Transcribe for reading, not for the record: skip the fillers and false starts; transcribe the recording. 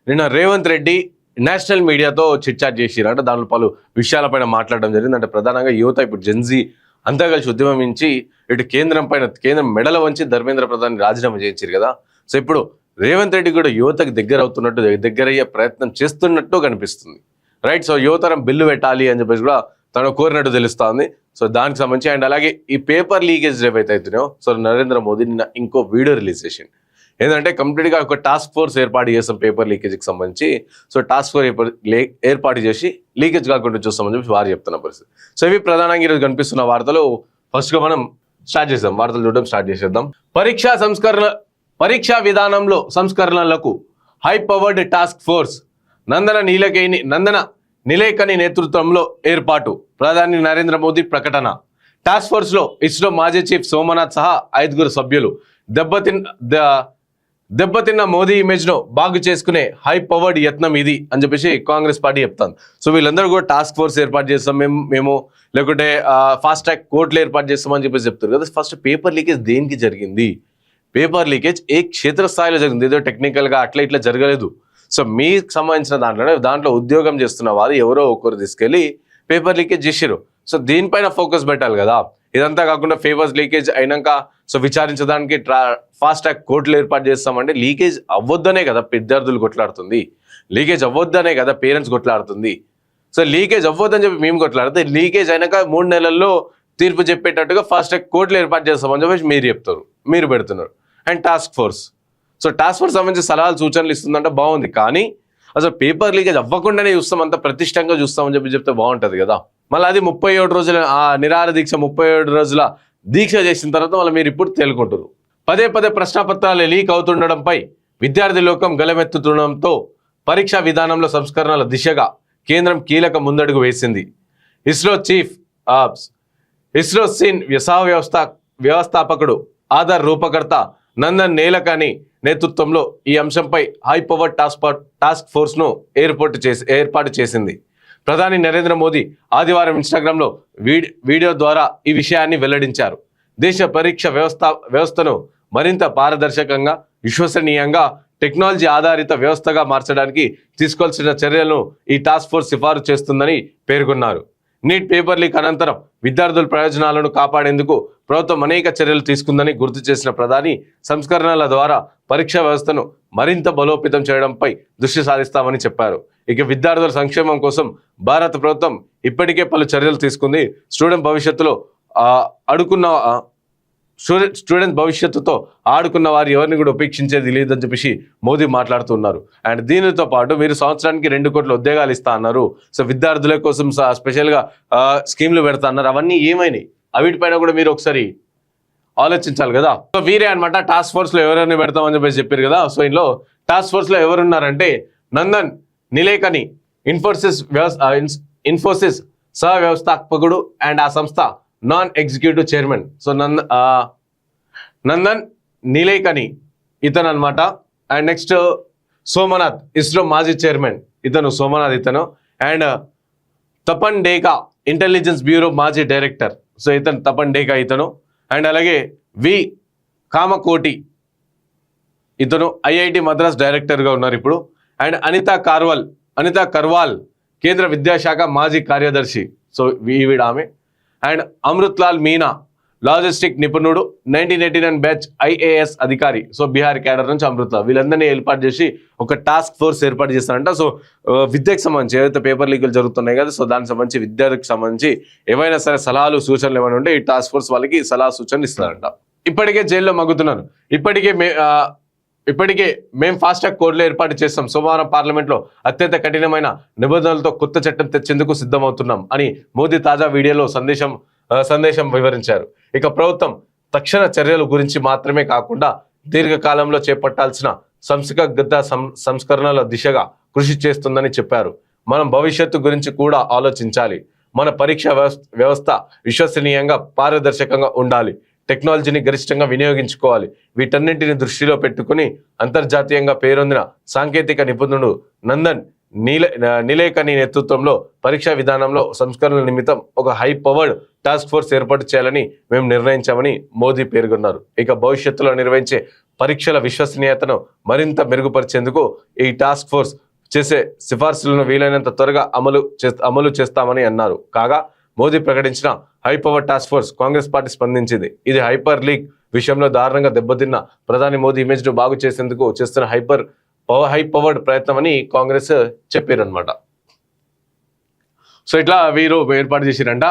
నిన్న రేవంత్ రెడ్డి నేషనల్ మీడియాతో చిట్చాట్ చేసిరు. అంటే దాంట్లో పలు విషయాలపైన మాట్లాడడం జరిగింది. అంటే ప్రధానంగా యువత ఇప్పుడు జెన్జీ అంతా కలిసి ఉద్యమించి ఇటు కేంద్రం మెడల వంచి ధర్మేంద్ర ప్రధాన్ రాజీనామా చేయించారు కదా. సో ఇప్పుడు రేవంత్ రెడ్డి కూడా యువతకు దగ్గర అవుతున్నట్టు, దగ్గరయ్యే ప్రయత్నం చేస్తున్నట్టు కనిపిస్తుంది. రైట్. సో యువతరం బిల్లు పెట్టాలి అని చెప్పేసి కూడా తను కోరినట్టు తెలుస్తుంది. సో దానికి సంబంధించి అండ్ అలాగే ఈ పేపర్ లీకేజ్ ఏవైతే అవుతున్నాయో, సో నరేంద్ర మోదీ నిన్న ఇంకో వీడియో రిలీజ్ చేసింది. ఏంటంటే కంప్లీట్గా ఒక టాస్క్ ఫోర్స్ ఏర్పాటు చేస్తాం పేపర్ లీకేజ్కి సంబంధించి. సో టాస్క్ ఫోర్స్ ఏర్పాటు చేసి లీకేజ్ కాకుండా చూస్తామని చెప్పి వారు చెప్తున్న పరిస్థితి. సో ఇవి ప్రధానంగా ఈరోజు కనిపిస్తున్న వార్తలు. ఫస్ట్గా మనం స్టార్ట్ చేద్దాం, వార్తలు చూడడం స్టార్ట్ చేసేద్దాం. పరీక్షా విధానంలో సంస్కరణలకు హై పవర్డ్ టాస్క్ ఫోర్స్ నందన నిలేకని నేతృత్వంలో ఏర్పాటు, ప్రధాని నరేంద్ర మోదీ ప్రకటన. టాస్క్ ఫోర్స్ లో ఇస్రో మాజీ చీఫ్ సోమనాథ్ సహా 5 సభ్యులు. దెబ్బతిన్న మోదీ ఇమేజ్ ను బాగు చేసుకునే హై పవర్డ్ యత్నం ఇది అని చెప్పేసి కాంగ్రెస్ పార్టీ చెప్తాను. సో వీళ్ళందరూ కూడా టాస్క్ ఫోర్స్ ఏర్పాటు చేస్తాం మేము లేకుంటే ఫాస్ట్ ట్రాక్ కోర్టులు ఏర్పాటు చేస్తామని చెప్పేసి చెప్తారు కదా. ఫస్ట్ పేపర్ లీకేజ్ దేనికి జరిగింది? పేపర్ లీకేజ్ ఏ క్షేత్రస్థాయిలో జరిగింది, ఏదో టెక్నికల్ గా అట్లా ఇట్లా జరగలేదు. సో మీకు సంబంధించిన దాంట్లో ఉద్యోగం చేస్తున్న వారు ఎవరో ఒకరు తీసుకెళ్లి పేపర్ లీకేజ్ చేసారు. సో దీనిపైన ఫోకస్ పెట్టాలి కదా. ఇదంతా కాకుండా పేపర్స్ లీకేజ్ అయినాక సో విచారించడానికి ఫాస్ట్ ట్రాక్ కోర్టులు ఏర్పాటు చేస్తామంటే లీకేజ్ అవ్వద్దనే కదా విద్యార్థులు కొట్లాడుతుంది, లీకేజ్ అవ్వద్దనే కదా పేరెంట్స్ కొట్లాడుతుంది. సో లీకేజ్ అవ్వద్దని చెప్పి మేము కొట్లాడితే లీకేజ్ అయినాక 3 నెలల్లో తీర్పు చెప్పేటట్టుగా ఫాస్ట్ ట్రాక్ కోర్టులు ఏర్పాటు చేస్తామని చెప్పేసి మీరు పెడుతున్నారు. And task force, so task force సంబంధించి సలహాలు సూచనలు ఇస్తుందంటే బాగుంది, కానీ అసలు పేపర్ లీకేజ్ అవ్వకుండానే చూస్తాం, అంత ప్రతిష్టంగా చూస్తామని చెప్తే బాగుంటుంది కదా. మళ్ళీ అది 37 రోజుల నిరాహార దీక్ష, 37 రోజుల దీక్ష చేసిన తర్వాత మళ్ళీ మీరు ఇప్పుడు తేలుకుంటారు. పదే ప్రశ్నపత్రాలు లీక్ అవుతుండడంపై విద్యార్థి లోకం గలమెత్తుతుండడంతో పరీక్షా విధానంలో సంస్కరణల దిశగా కేంద్రం కీలక ముందడుగు వేసింది. ఇస్రో సీన్ వ్యవస్థాపకుడు ఆధార్ రూపకర్త నందన్ నీలకని నేతృత్వంలో ఈ అంశంపై హై పవర్ టాస్క్ ఫోర్స్ ను ఏర్పాటు చేసింది. ప్రధాని నరేంద్ర మోదీ ఆదివారం ఇన్స్టాగ్రామ్లో వీడియో ద్వారా ఈ విషయాన్ని వెల్లడించారు. దేశ పరీక్ష వ్యవస్థను మరింత పారదర్శకంగా, విశ్వసనీయంగా, టెక్నాలజీ ఆధారిత వ్యవస్థగా మార్చడానికి తీసుకోవాల్సిన చర్యలను ఈ టాస్క్ ఫోర్స్ సిఫారసు చేస్తుందని పేర్కొన్నారు. నీట్ పేపర్ లీక్ అనంతరం విద్యార్థుల ప్రయోజనాలను కాపాడేందుకు ప్రభుత్వం అనేక చర్యలు తీసుకుందని గుర్తు చేసిన ప్రధాని సంస్కరణల ద్వారా పరీక్షా వ్యవస్థను మరింత బలోపేతం చేయడంపై దృష్టి సారిస్తామని చెప్పారు. ఇక విద్యార్థుల సంక్షేమం కోసం భారత ప్రభుత్వం ఇప్పటికే పలు చర్యలు తీసుకుంది. స్టూడెంట్ భవిష్యత్తుతో ఆడుకున్న వారు ఎవరిని కూడా ఉపేక్షించేది లేదని చెప్పేసి మోదీ మాట్లాడుతున్నారు. అండ్ దీనితో పాటు మీరు సంవత్సరానికి 2 కోట్ల ఉద్యోగాలు ఇస్తా అన్నారు. సో విద్యార్థుల కోసం స్పెషల్గా స్కీమ్లు పెడతా అన్నారు. అవన్నీ ఏమైనాయి? వీటిపైన కూడా మీరు ఒకసారి ఆలోచించాలి కదా. సో వీరే అనమాట టాస్క్ ఫోర్స్ లో ఎవరెవరిని పెడతామని చెప్పేసి చెప్పారు కదా. సో ఇందులో టాస్క్ ఫోర్స్ లో ఎవరున్నారంటే నందన్ నిలేకని, ఇన్ఫోసిస్ సహ వ్యవస్థాపకుడు అండ్ ఆ సంస్థ non executive chairman. So Nandan Nilekani ఇతను అనమాట. అండ్ నెక్స్ట్ సోమనాథ్, ఇస్రో మాజీ చైర్మన్ ఇతను. అండ్ తపన్ డేకా, ఇంటెలిజెన్స్ బ్యూరో మాజీ డైరెక్టర్. సో తపన్ డేకా ఇతను. అండ్ అలాగే వి కామకోటి ఇతను ఐఐటి మద్రాస్ డైరెక్టర్గా ఉన్నారు ఇప్పుడు. అండ్ అనితా కర్వాల్ కేంద్ర విద్యాశాఖ మాజీ కార్యదర్శి. సో ఈవిడ ఆమె. అండ్ అమృత్ లాల్ మీనా లాజిస్టిక్ నిపుణుడు, 1989 బ్యాచ్ IAS అధికారి. సో బీహార్ క్యాడర్ నుంచి అమృత్ లాల్. వీళ్ళందరినీ ఏర్పాటు చేసి ఒక టాస్క్ ఫోర్స్ ఏర్పాటు చేస్తారంట. సో విద్యకు సంబంధించి ఏవైతే పేపర్ లీకులు జరుగుతున్నాయి కదా, సో దానికి సంబంధించి విద్యార్థికి సంబంధించి ఏవైనా సరే సలహాలు సూచనలు ఏమైనా ఉంటే ఈ టాస్క్ ఫోర్స్ వాళ్ళకి సలహా సూచనలు ఇస్తారంట. ఇప్పటికే జైల్లో మగ్గుతున్నారు. ఇప్పటికే మేము ఫాస్ట్ ట్రాక్ కోర్టులు ఏర్పాటు చేస్తాం. సోమవారం పార్లమెంట్లో అత్యంత కఠినమైన నిబంధనలతో కొత్త చట్టం తెచ్చేందుకు సిద్ధమవుతున్నాం అని మోదీ తాజా వీడియోలో సందేశం వివరించారు. ఇక ప్రభుత్వం తక్షణ చర్యల గురించి మాత్రమే కాకుండా దీర్ఘకాలంలో చేపట్టాల్సిన సంస్కరణల దిశగా కృషి చేస్తుందని చెప్పారు. మనం భవిష్యత్తు గురించి కూడా ఆలోచించాలి. మన పరీక్షా వ్యవస్థ విశ్వసనీయంగా, పారదర్శకంగా ఉండాలి. టెక్నాలజీని గరిష్టంగా వినియోగించుకోవాలి. వీటన్నింటిని దృష్టిలో పెట్టుకుని అంతర్జాతీయంగా పేరొందిన సాంకేతిక నిపుణుడు నందన్ నిలేకని నేతృత్వంలో పరీక్షా విధానంలో సంస్కరణల నిమిత్తం ఒక హై పవర్డ్ టాస్క్ ఫోర్స్ ఏర్పాటు చేయాలని మేము నిర్ణయించామని మోదీ పేర్కొన్నారు. ఇక భవిష్యత్తులో నిర్వహించే పరీక్షల విశ్వసనీయతను మరింత మెరుగుపరిచేందుకు ఈ టాస్క్ ఫోర్స్ చేసే సిఫార్సులను వీలైనంత త్వరగా అమలు చేస్తామని అన్నారు. కాగా మోదీ ప్రకటించిన high power task force Congress party స్పందించింది. ఇది హైపర్ లీగ్ విషయంలో దారుణంగా దెబ్బతిన్న ప్రధాని మోదీ ఇమేజ్ ను బాగు చేసేందుకు చేస్తున్న హై పవర్డ్ ప్రయత్నం అని కాంగ్రెస్ చెప్పారనమాట. సో ఇట్లా వీరు ఏర్పాటు చేసిరంట.